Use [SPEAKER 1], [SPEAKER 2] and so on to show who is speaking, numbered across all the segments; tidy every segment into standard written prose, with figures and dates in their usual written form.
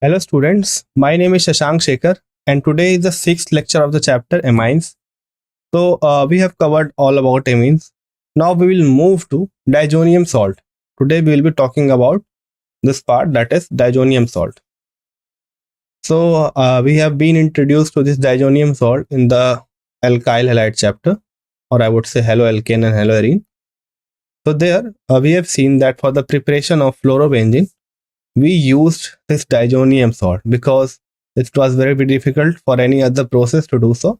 [SPEAKER 1] Hello students, my name is Shashank Shekhar and today is the sixth lecture of the chapter Amines. We have covered all about amines. Now we will move to diazonium salt. Today we will be talking about this part, that is diazonium salt. We have been introduced to this diazonium salt in the alkyl halide chapter, or I would say haloalkane and haloarine. So there we have seen that for the preparation of fluorobenzene, we used this diazonium salt because it was very difficult for any other process to do so.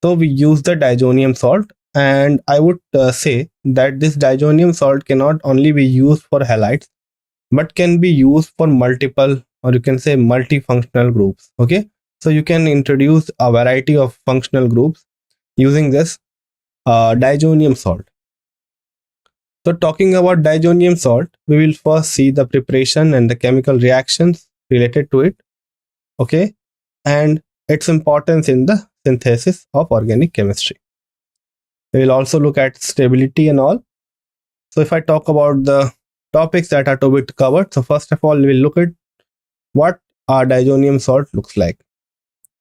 [SPEAKER 1] So we use the diazonium salt, and I would say that this diazonium salt cannot only be used for halides, but can be used for multiple, or you can say multifunctional groups. Okay, so you can introduce a variety of functional groups using this diazonium salt. So talking about diazonium salt, we will first see the preparation and the chemical reactions related to it. Okay, and its importance in the synthesis of organic chemistry. We will also look at stability and all. So if I talk about the topics that are to be covered, so first of all, we will look at what our diazonium salt looks like.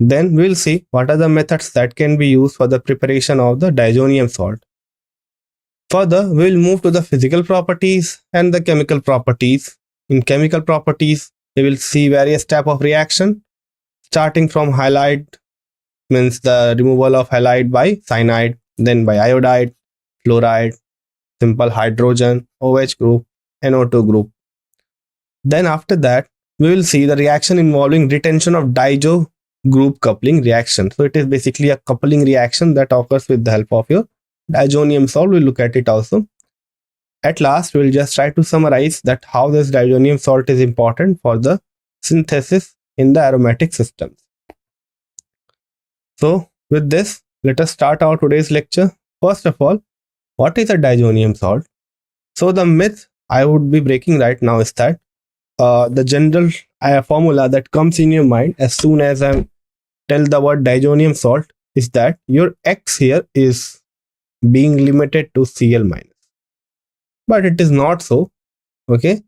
[SPEAKER 1] Then we will see what are the methods that can be used for the preparation of the diazonium salt. Further, we will move to the physical properties and the chemical properties. In chemical properties, we will see various type of reaction, starting from halide, means the removal of halide by cyanide, then by iodide, fluoride, simple hydrogen, OH group, NO2 group. Then after that, we will see the reaction involving retention of diazo group coupling reaction. So it is basically a coupling reaction that occurs with the help of your diazonium salt. We'll look at it also. At last, we'll just try to summarize that how this diazonium salt is important for the synthesis in the aromatic systems. So with this, let us start our today's lecture. First of all, what is a diazonium salt? So the myth I would be breaking right now is that the general formula that comes in your mind as soon as I tell the word diazonium salt is that your X here is being limited to Cl minus. But it is not so. Okay.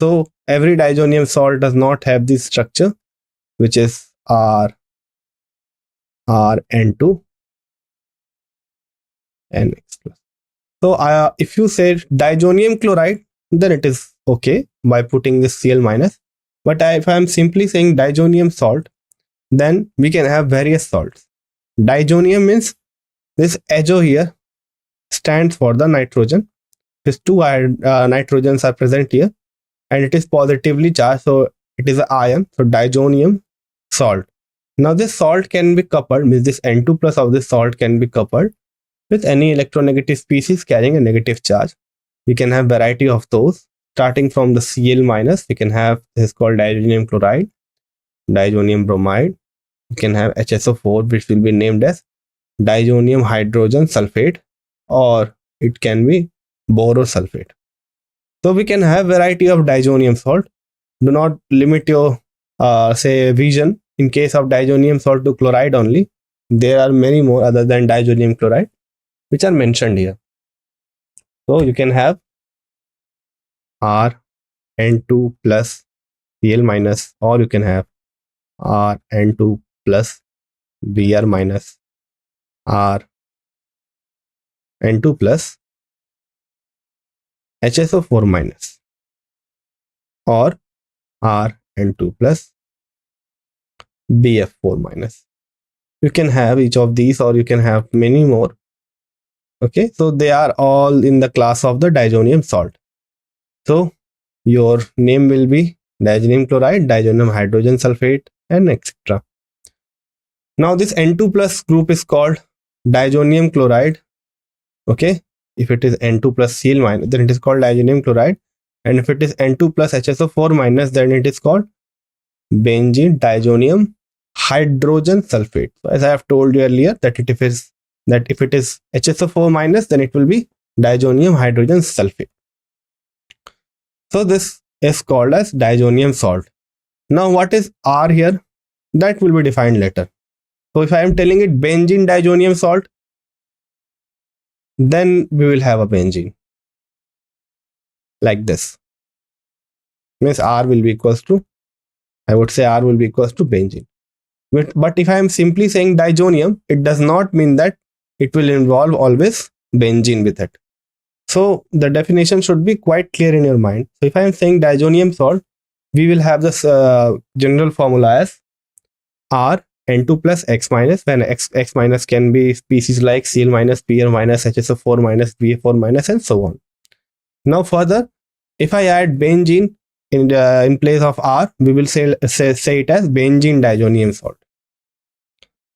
[SPEAKER 1] So every diazonium salt does not have this structure, which is Rn2 NX plus. So if you say diazonium chloride, then it is okay by putting this Cl minus. But if I am simply saying diazonium salt, then we can have various salts. Diazonium means this azo here stands for the nitrogen. These two nitrogens are present here, and it is positively charged, so it is an ion. So diazonium salt. Now this salt can be coupled, means this N2 plus of this salt can be coupled with any electronegative species carrying a negative charge. We can have variety of those. Starting from the Cl minus, we can have, this is called diazonium chloride, diazonium bromide. We can have HSO4, which will be named as diazonium hydrogen sulfate, or it can be borosulfate. So we can have variety of diazonium salt. Do not limit your say vision in case of diazonium salt to chloride only. There are many more other than diazonium chloride which are mentioned here. So you can have Rn2 plus Cl minus, or you can have Rn2 plus Br minus, Rn2 plus HSO4 minus, or Rn2 plus BF4 minus. You can have each of these, or you can have many more. Okay, so they are all in the class of the diazonium salt. So your name will be diazonium chloride, diazonium hydrogen sulfate, and etc. Now this N2 plus group is called diazonium chloride. Okay, if it is N2 plus Cl minus, then it is called diazonium chloride, and if it is N2 plus HSO4 minus, then it is called benzene diazonium hydrogen sulfate. So as I have told you earlier, that if it is HSO4 minus, then it will be diazonium hydrogen sulfate. So this is called as diazonium salt. Now what is R here? That will be defined later. So if I am telling it benzene diazonium salt, then we will have a benzene like this. Means R will be equals to I would say R will be equals to benzene. But if I am simply saying diazonium, it does not mean that it will involve always benzene with it. So the definition should be quite clear in your mind. So if I am saying diazonium salt, we will have this general formula as R N2 plus X minus, when X minus can be species like Cl minus, Pr minus, HSO4 minus, BA4 minus, and so on. Now further, if I add benzene in place of R, we will say it as benzene diazonium salt.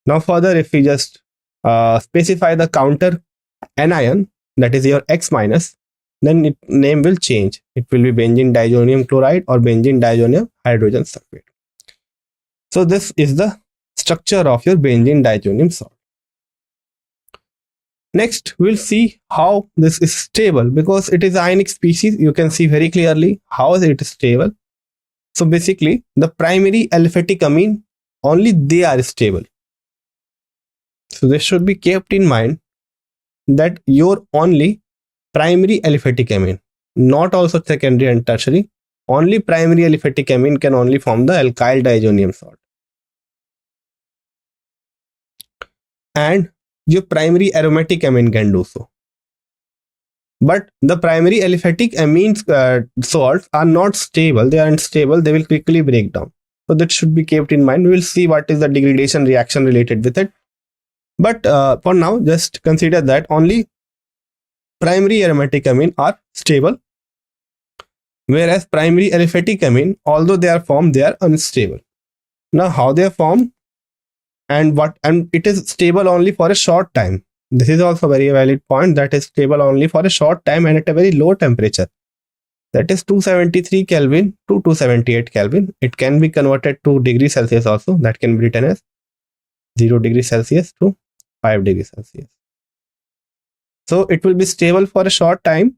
[SPEAKER 1] Now further, if we just specify the counter anion, that is your X minus, then its name will change. It will be benzene diazonium chloride or benzene diazonium hydrogen sulfate. So this is the structure of your benzene diazonium salt. Next, we'll see how this is stable, because it is ionic species. You can see very clearly how it is stable. So basically, the primary aliphatic amine, only they are stable. So this should be kept in mind, that your only primary aliphatic amine, not also secondary and tertiary, only primary aliphatic amine can only form the alkyl diazonium salt. And your primary aromatic amine can do so. But the primary aliphatic amines salts are not stable. They are unstable. They will quickly break down. So that should be kept in mind. We will see what is the degradation reaction related with it. But for now, just consider that only primary aromatic amine are stable, whereas primary aliphatic amine, although they are formed, they are unstable. Now, how they are formed and it is stable only for a short time. This is also a very valid point, that is stable only for a short time and at a very low temperature. That is 273 Kelvin to 278 Kelvin. It can be converted to degrees Celsius also. That can be written as 0 degrees Celsius to 5 degrees Celsius. So it will be stable for a short time,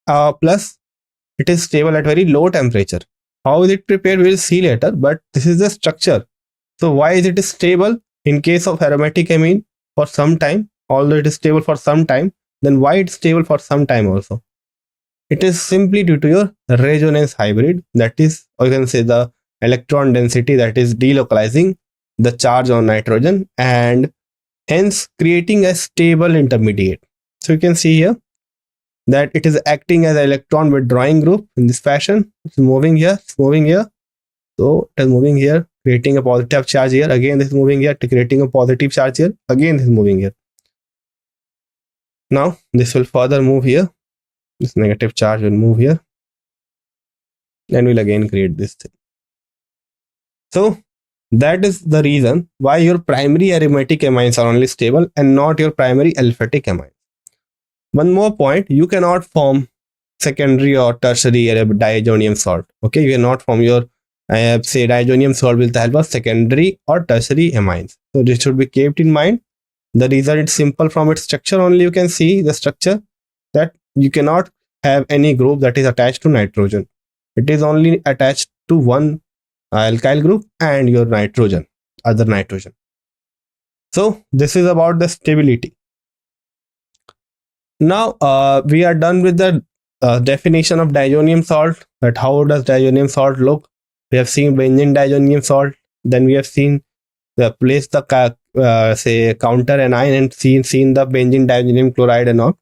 [SPEAKER 1] plus it is stable at very low temperature. How is it prepared? We will see later, but this is the structure. So why is it stable in case of aromatic amine for some time? Although it is stable for some time, then why it's stable for some time also? It is simply due to your resonance hybrid, that is, or you can say the electron density that is delocalizing the charge on nitrogen and hence creating a stable intermediate. So you can see here that it is acting as an electron withdrawing group in this fashion. It's moving here, it's moving here. So it is moving here, creating a positive charge here. Again, this is moving here, creating a positive charge here. Again, this is moving here. Now, this will further move here. This negative charge will move here. And will again create this thing. So, that is the reason why your primary aromatic amines are only stable and not your primary aliphatic amines. One more point, you cannot form secondary or tertiary diazonium salt. Okay, you cannot form your say diazonium salt with the help of secondary or tertiary amines. So this should be kept in mind. The reason it's simple from its structure only, you can see the structure that you cannot have any group that is attached to nitrogen. It is only attached to one alkyl group and your nitrogen, other nitrogen. So this is about the stability. Now we are done with the definition of diazonium salt, that how does diazonium salt look. We have seen benzene diazonium salt, then we have seen place the say counter anion and seen the benzene diazonium chloride and all.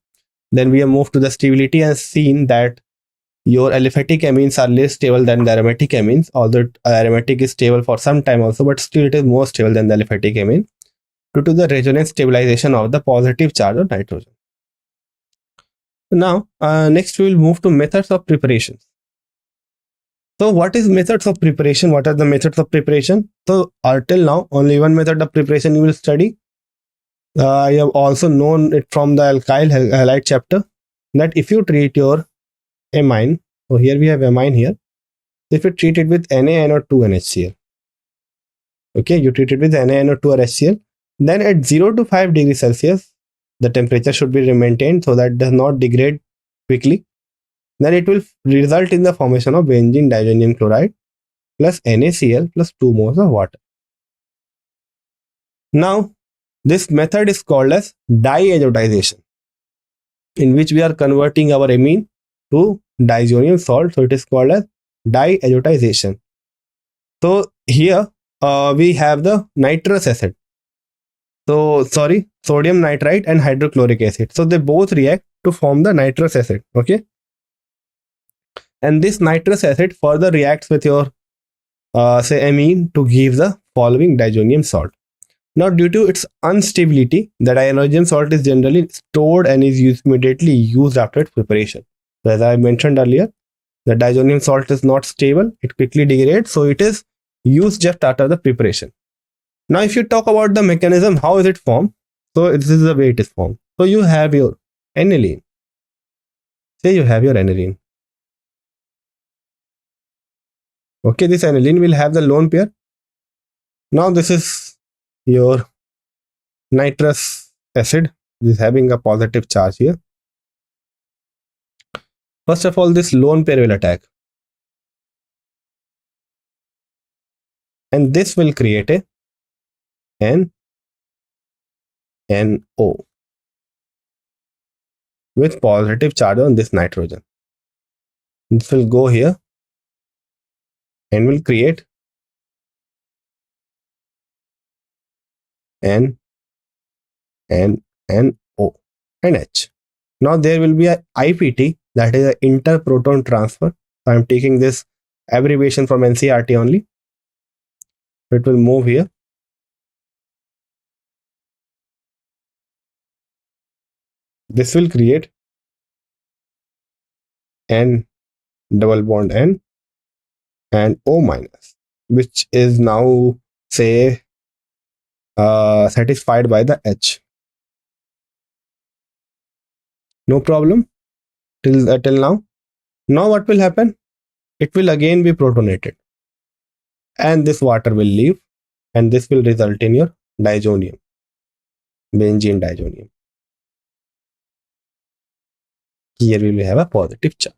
[SPEAKER 1] Then we have moved to the stability and seen that your aliphatic amines are less stable than the aromatic amines, although aromatic is stable for some time also, but still it is more stable than the aliphatic amine due to the resonance stabilization of the positive charge of nitrogen. Now, next we will move to methods of preparation. So what is methods of preparation? What are the methods of preparation? So till now, only one method of preparation you will study. I have also known it from the alkyl halide chapter, that if you treat your amine, so here we have amine here, if you treat it with NaNO2 and HCl, okay, you treat it with NaNO2 or HCl, then at 0 to 5 degrees Celsius, the temperature should be maintained so that it does not degrade quickly. Then it will result in the formation of benzene diazonium chloride plus NaCl plus 2 moles of water. Now, this method is called as diazotization, in which we are converting our amine to diazonium salt. So it is called as diazotization. So here we have the nitrous acid. So sorry, sodium nitrite and hydrochloric acid. So they both react to form the nitrous acid. Okay. And this nitrous acid further reacts with your say amine to give the following diazonium salt. Now, due to its instability, the diazonium salt is generally stored and is immediately used after its preparation. So as I mentioned earlier, the diazonium salt is not stable; it quickly degrades, so it is used just after the preparation. Now, if you talk about the mechanism, how is it formed? So this is the way it is formed. So you have your aniline. Say you have your aniline. Okay, this aniline will have the lone pair. Now this is your nitrous acid. This is having a positive charge here. First of all, this lone pair will attack. And this will create a NO with positive charge on this nitrogen. This will go here and will create N, N, O and H. Now there will be a IPT, that is an interproton transfer. So I'm taking this abbreviation from NCERT only. It will move here. This will create N double bond N and O minus, which is now say satisfied by the H. No problem till now. Now what will happen? It will again be protonated and this water will leave and this will result in your diazonium, benzene diazonium. Here we will have a positive charge.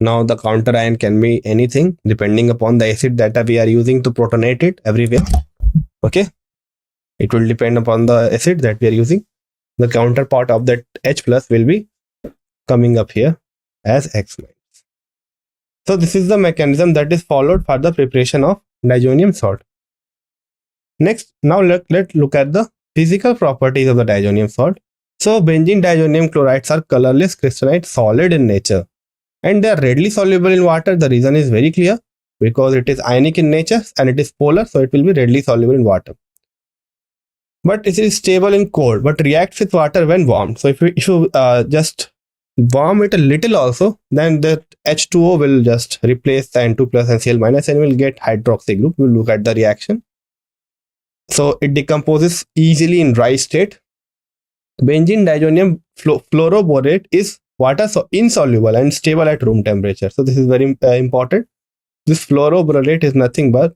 [SPEAKER 1] Now the counter ion can be anything depending upon the acid that we are using to protonate it everywhere. Okay, it will depend upon the acid that we are using. The counterpart of that H plus will be coming up here as X minus. So this is the mechanism that is followed for the preparation of diazonium salt. Next, now let's look at the physical properties of the diazonium salt. So benzene diazonium chlorides are colorless crystalline solid in nature and they are readily soluble in water. The reason is very clear, because it is ionic in nature and it is polar, so it will be readily soluble in water. But it is stable in cold, but reacts with water when warmed. So if you just warm it a little also, then the H2O will just replace the N2 plus and Cl minus and will get hydroxy group. We'll look at the reaction. So it decomposes easily in dry state. Benzene diazonium fluoroborate is water insoluble and stable at room temperature. So this is very important. This fluoroborate is nothing but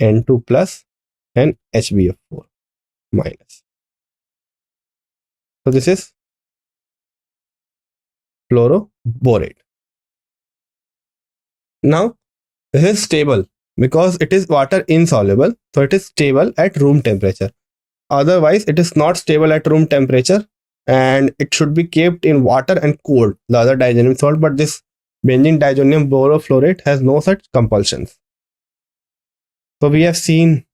[SPEAKER 1] N2 plus and HBF4 minus. So this is fluoroborate. Now this is stable because it is water insoluble, so it is stable at room temperature. Otherwise it is not stable at room temperature and it should be kept in water and cold, the other diazonium salt, but this benzene diazonium borofluorate has no such compulsions. So we have seen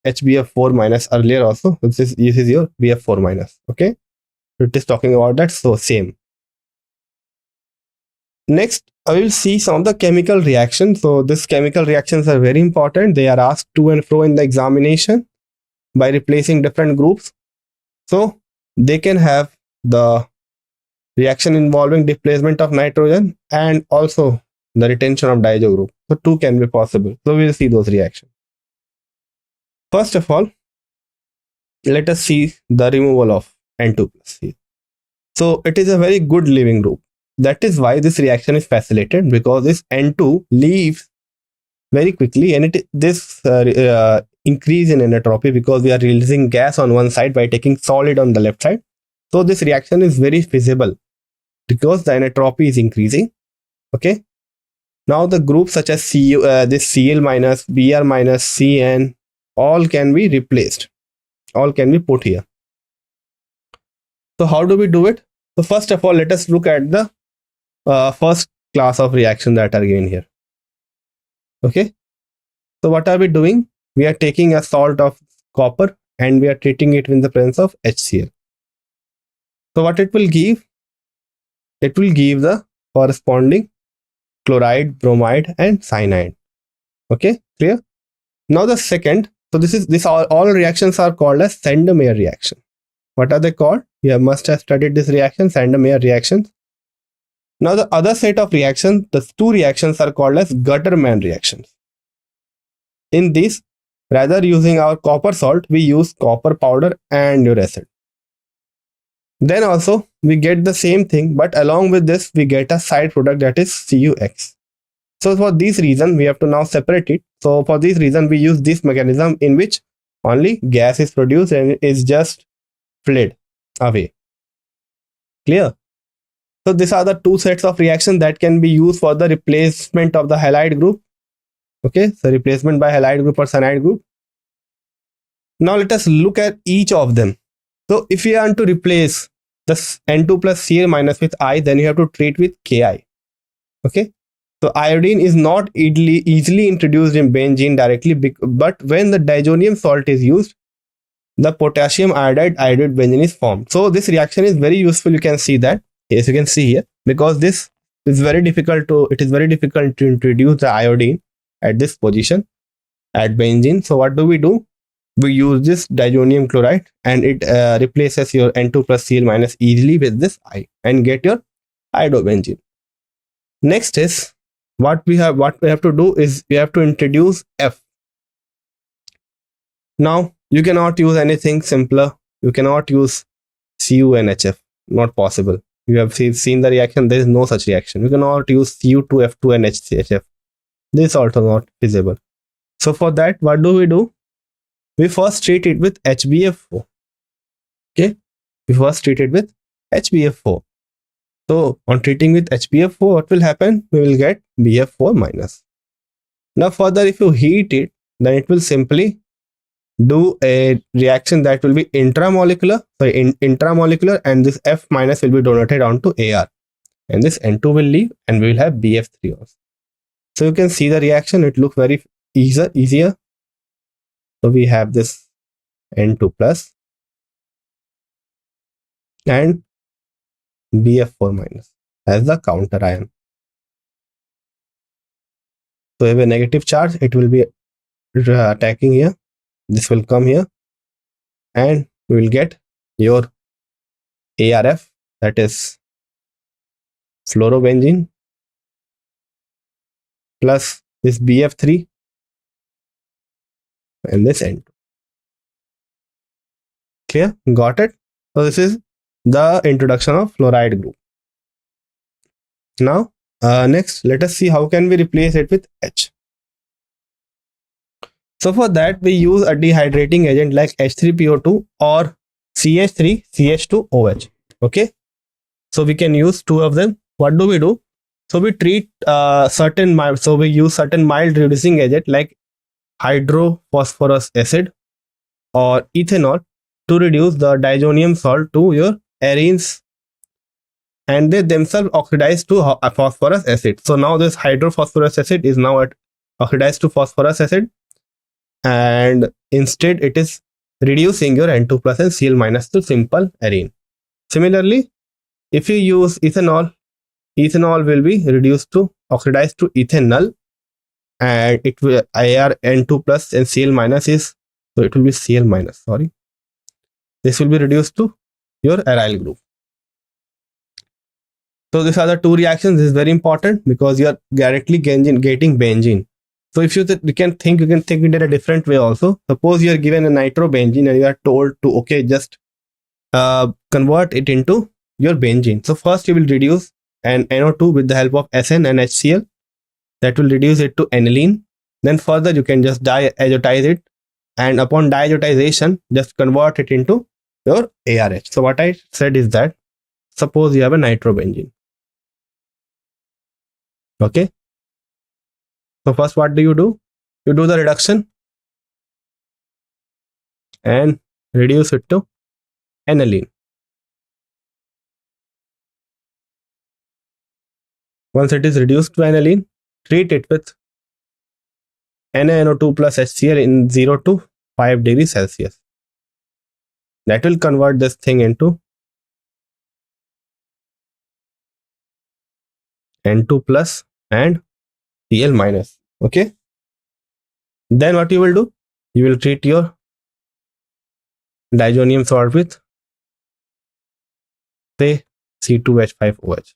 [SPEAKER 1] HBF4 minus earlier also. This is your BF4 minus. Okay, it is talking about that, so same. Next, I will see some of the chemical reactions. So these chemical reactions are very important. They are asked to and fro in the examination by replacing different groups. So they can have the reaction involving displacement of nitrogen and also the retention of diazo group. So two can be possible. So we will see those reactions. First of all, let us see the removal of N2 plus here. So it is a very good leaving group. That is why this reaction is facilitated, because this N2 leaves very quickly and this increase in entropy, because we are releasing gas on one side by taking solid on the left side. So this reaction is very feasible because the entropy is increasing. Okay. Now the groups such as this Cl minus, Br minus, Cn, all can be replaced. All can be put here. So how do we do it? So first of all, let us look at the first class of reaction that are given here. Okay. So what are we doing? We are taking a salt of copper and we are treating it in the presence of HCl. So what it will give? It will give the corresponding chloride, bromide, and cyanide. Okay, clear? Now the second, so this all reactions are called as Sand-Meyer reaction. What are they called? You must have studied this reaction, Sand-Meyer reactions. Now the other set of reactions, the two reactions are called as Gutermann reactions. In this, rather using our copper salt, we use copper powder and uric acid. Then also we get the same thing, but along with this we get a side product, that is CuX. So for this reason we have to now separate it. So for this reason we use this mechanism in which only gas is produced and it is just fled away. Clear? So these are the two sets of reactions that can be used for the replacement of the halide group. Okay, so replacement by halide group or cyanide group. Now let us look at each of them. So if you want to replace this N2 plus Cl minus with I, then you have to treat with Ki. Okay. So iodine is not easily introduced in benzene directly, but when the diazonium salt is used, the potassium iodide benzene is formed. So this reaction is very useful. You can see that, as you can see here, because this is very difficult to introduce the iodine at this position at benzene. So what do? We use this diazonium chloride and it replaces your N2 plus Cl minus easily with this I and get your iodobenzene. Next is what we have to do is we have to introduce F. Now you cannot use anything simpler. You cannot use CuNHF, not possible. You have seen the reaction, there is no such reaction. You cannot use Cu2F2 and HCHF. This is also not feasible. So for that, what do? We first treat it with HbF4. Okay, we first treat it with HbF4. So on treating with HbF4, what will happen? We will get BF4 minus. Now further, if you heat it, then it will simply do a reaction that will be intramolecular, and this F minus will be donated onto Ar, and this N2 will leave, and we will have BF3 also. So you can see the reaction, it looks very easier. So we have this N2 plus and BF4 minus as the counter ion. So if a negative charge, it will be attacking here. This will come here and we will get your ARF, that is fluorobenzene, plus this BF3 and this N2. Clear? Got it? So this is the introduction of fluoride group. Now next, let us see how can we replace it with H. So for that we use a dehydrating agent like H3PO2 or CH3CH2OH. Okay, so we can use two of them. What do? So we treat we use certain mild reducing agent like hydrophosphorus acid or ethanol to reduce the diazonium salt to your arenes, and they themselves oxidize to phosphorus acid. So now this hydrophosphorus acid is now oxidized to phosphorus acid, and instead it is reducing your N2 plus and Cl minus to simple arene. Similarly, if you use ethanol will be reduced to oxidized to ethanol, and it will IR N2 plus and Cl minus is, so it will be Cl minus, sorry. This will be reduced to your aryl group. So these are the two reactions. This is very important because you are directly getting benzene. So if you can think it in a different way also. Suppose you are given a nitrobenzene and you are told to, okay, just convert it into your benzene. So first you will reduce an NO2 with the help of SN and HCl. That will reduce it to aniline. Then further you can just diazotize it, and upon diazotization just convert it into your ARH. So what I said is that suppose you have a nitrobenzene. Okay, so first what do? You do the reduction and reduce it to aniline. Once it is reduced to aniline, treat it with NaNO2 plus HCl in 0 to 5 degrees Celsius. That will convert this thing into N2 plus and Cl minus. Okay. Then what you will do? You will treat your diazonium salt with, say, C2H5OH.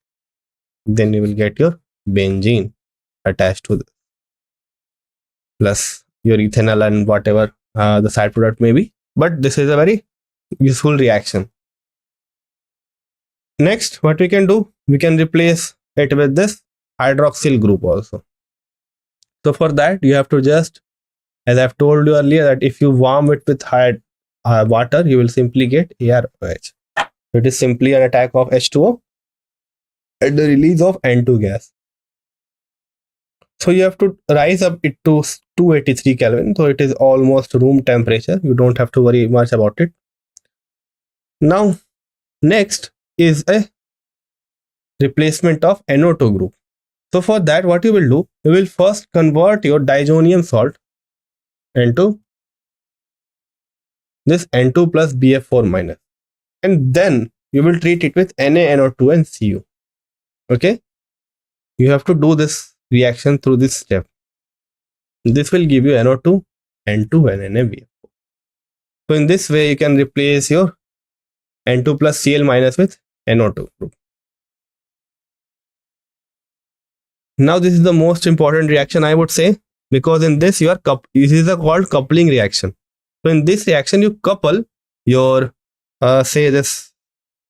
[SPEAKER 1] Then you will get your benzene attached to this, plus your ethanol and whatever the side product may be. But this is a very useful reaction. Next, what we can do, we can replace it with this hydroxyl group also. So for that, you have to just, as I've told you earlier, that if you warm it with water, you will simply get AROH. It is simply an attack of H2O and the release of N2 gas. So you have to rise up it to 283 Kelvin. So it is almost room temperature. You don't have to worry much about it. Now, next is a replacement of NO2 group. So for that, what you will do, you will first convert your diazonium salt into this N2 plus BF4 minus, and then you will treat it with NaNO2 and Cu. Okay, you have to do this reaction through this step. This will give you NO2, N2 and NaBF4. So in this way, you can replace your N2 plus Cl minus with NO2 group. Now this is the most important reaction, I would say, because in this this is called coupling reaction. So in this reaction, you couple your say this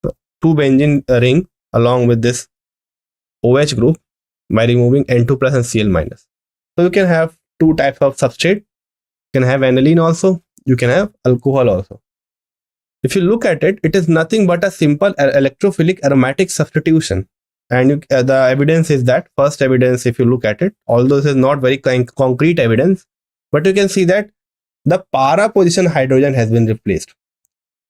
[SPEAKER 1] 2 benzene ring along with this OH group by removing N2 plus and Cl minus. So you can have two types of substrate. You can have aniline also. You can have alcohol also. If you look at it, it is nothing but a simple electrophilic aromatic substitution. And the evidence is that, first evidence, if you look at it, although this is not very concrete evidence, but you can see that the para position hydrogen has been replaced.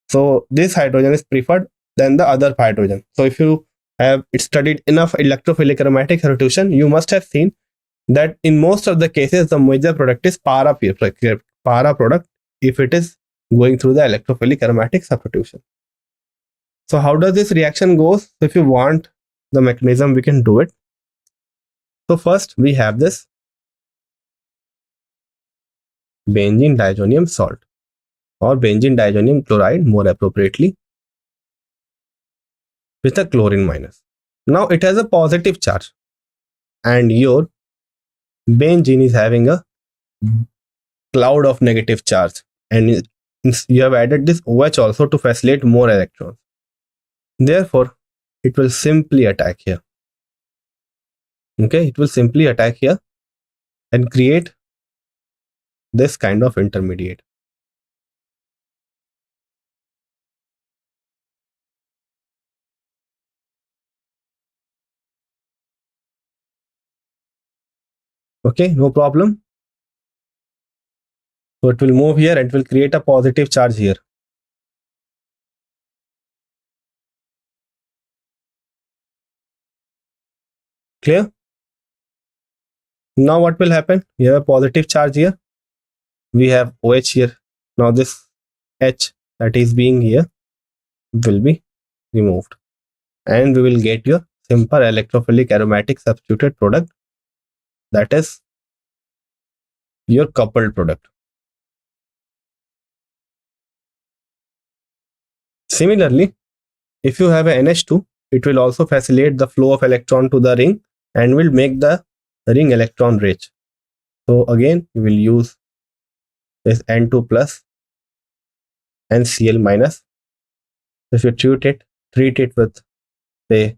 [SPEAKER 1] So this hydrogen is preferred than the other hydrogen. So if you have studied enough electrophilic aromatic substitution, you must have seen that in most of the cases, the major product is para product if it is going through the electrophilic aromatic substitution. So how does this reaction goes? So if you want the mechanism, we can do it. So first we have this benzene diazonium salt, or benzene diazonium chloride more appropriately, with a chlorine minus. Now it has a positive charge and your benzene is having a cloud of negative charge, and you have added this OH also to facilitate more electrons. Therefore, it will simply attack here. Okay, it will simply attack here and create this kind of intermediate. Okay, no problem. So it will move here and it will create a positive charge here. Clear? Now what will happen? You have a positive charge here. We have OH here. Now this H that is being here will be removed, and we will get your simple electrophilic aromatic substituted product, that is your coupled product. Similarly, if you have a NH2, it will also facilitate the flow of electron to the ring and will make the ring electron rich. So again, we will use this N2 plus and Cl minus. If you treat it with, say,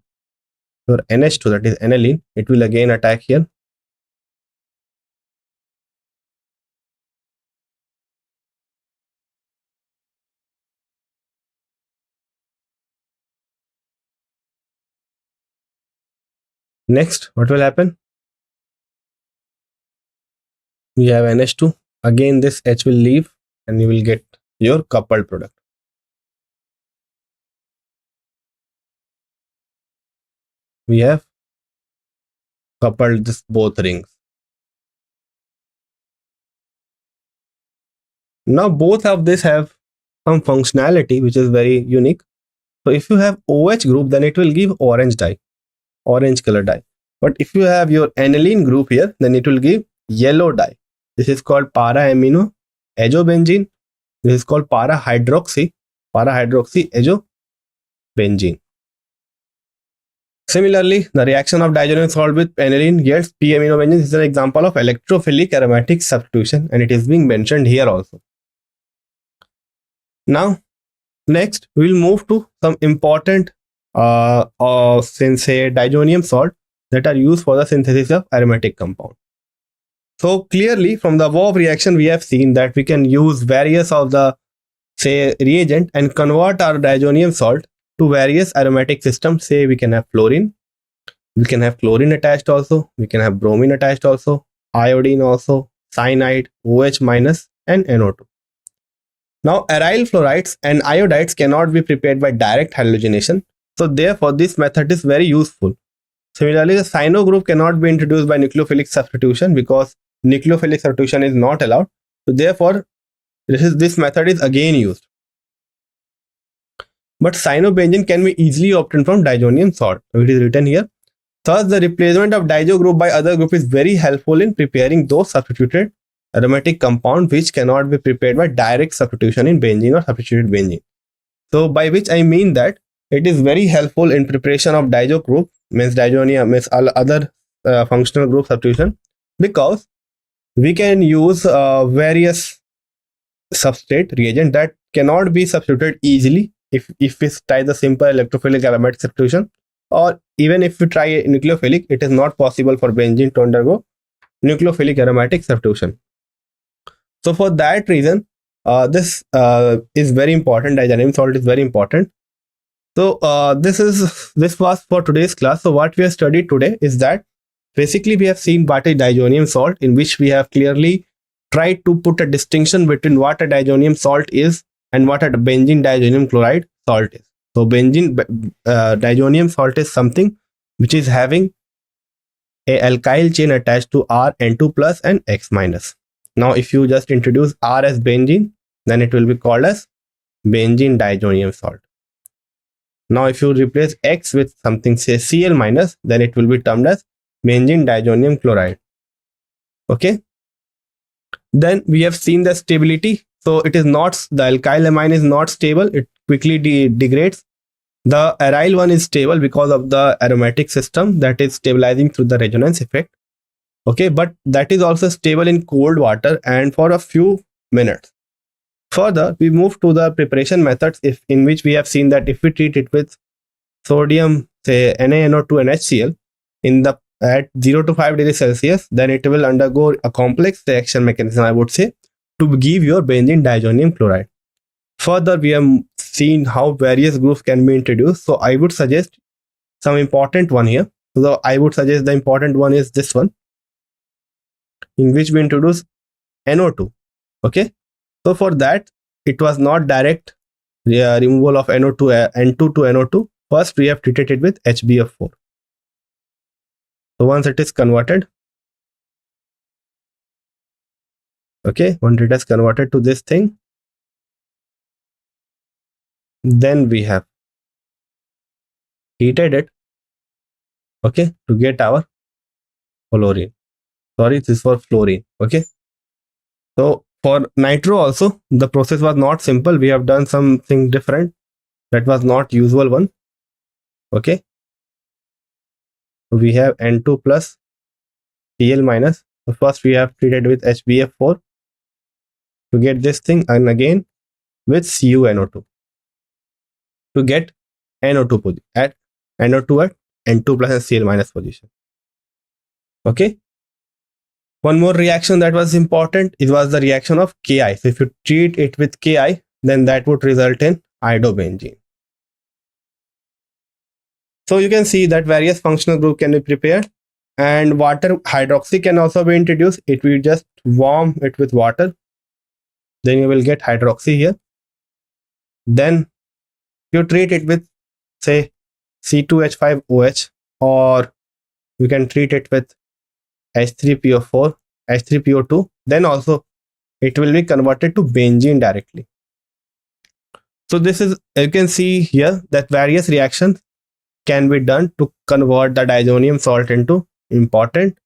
[SPEAKER 1] your NH2, that is aniline, it will again attack here. Next, what will happen? We have NH2. Again, this H will leave and you will get your coupled product. We have coupled this both rings. Now both of these have some functionality which is very unique. So if you have OH group, then it will give orange dye, orange color dye. But if you have your aniline group here, then it will give yellow dye. This is called para-amino azobenzene. This is called para-hydroxy azobenzene. Similarly, the reaction of diazonium salt with aniline yields p-aminobenzene. This is an example of electrophilic aromatic substitution, and it is being mentioned here also. Now, next we will move to some important diazonium salt that are used for the synthesis of aromatic compound. So clearly from the above reaction, we have seen that we can use various of the reagent and convert our diazonium salt to various aromatic systems. Say we can have fluorine, we can have chlorine attached also, we can have bromine attached also, iodine also, cyanide, OH minus and NO2. Now aryl fluorides and iodides cannot be prepared by direct halogenation. So therefore this method is very useful. Similarly, the cyano group cannot be introduced by nucleophilic substitution because nucleophilic substitution is not allowed. So therefore, this method is again used. But cyanobenzene can be easily obtained from diazonium salt. So it is written here. Thus, the replacement of diazo group by other group is very helpful in preparing those substituted aromatic compound which cannot be prepared by direct substitution in benzene or substituted benzene. So by which I mean that it is very helpful in preparation of diazo group, means diazonium, means other functional group substitution, because we can use various substrate reagent that cannot be substituted easily if we try the simple electrophilic aromatic substitution, or even if we try nucleophilic, it is not possible for benzene to undergo nucleophilic aromatic substitution. So for that reason, this is very important. Diazonium salt is very important. So this was for today's class. So what we have studied today is that basically we have seen what is diazonium salt, in which we have clearly tried to put a distinction between what a diazonium salt is and what a benzene diazonium chloride salt is. So diazonium salt is something which is having a alkyl chain attached to R, N2 plus and X minus. Now if you just introduce R as benzene, then it will be called as benzene diazonium salt. Now if you replace X with something, say Cl minus, then it will be termed as benzene diazonium chloride. Okay. Then we have seen the stability. So it is not, the alkyl amine is not stable. It quickly degrades. The aryl one is stable because of the aromatic system that is stabilizing through the resonance effect. Okay, but that is also stable in cold water and for a few minutes. Further, we move to the preparation methods in which we have seen that if we treat it with sodium, say NaNO2 and HCl at 0 to 5 degrees Celsius, then it will undergo a complex reaction mechanism, I would say, to give your benzene diazonium chloride. Further, we have seen how various groups can be introduced. So I would suggest some important one here. So I would suggest the important one is this one, in which we introduce NO2. Okay. So for that, it was not direct removal of N2 to NO2. First, we have treated it with HbF4. So once it is converted, okay, once it is converted to this thing, then we have heated it, okay, to get our fluorine. Sorry, this is for fluorine. Okay. So for nitro also, the process was not simple. We have done something different. That was not usual one. Okay. So we have N2 plus Cl minus. So first we have treated with HbF4 to get this thing, and again with CuNO2 to get NO2 at NO2 at N2 plus and Cl minus position. Okay. One more reaction that was important, it was the reaction of Ki. So if you treat it with Ki, then that would result in iodobenzene. So you can see that various functional group can be prepared, and water hydroxy can also be introduced. It will just warm it with water, then you will get hydroxy here. Then you treat it with, say, C2H5OH, or you can treat it with H3PO4, H3PO2. Then also it will be converted to benzene directly. So this is, you can see here that various reactions can be done to convert the diazonium salt into important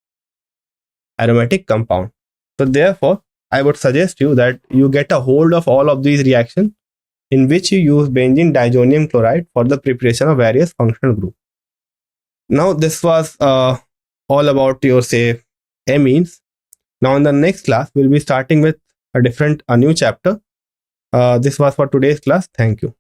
[SPEAKER 1] aromatic compound. So therefore, I would suggest you that you get a hold of all of these reactions in which you use benzene diazonium chloride for the preparation of various functional groups. Now this was all about your say amines. Now in the next class, we'll be starting with a new chapter. This was for today's class. Thank you.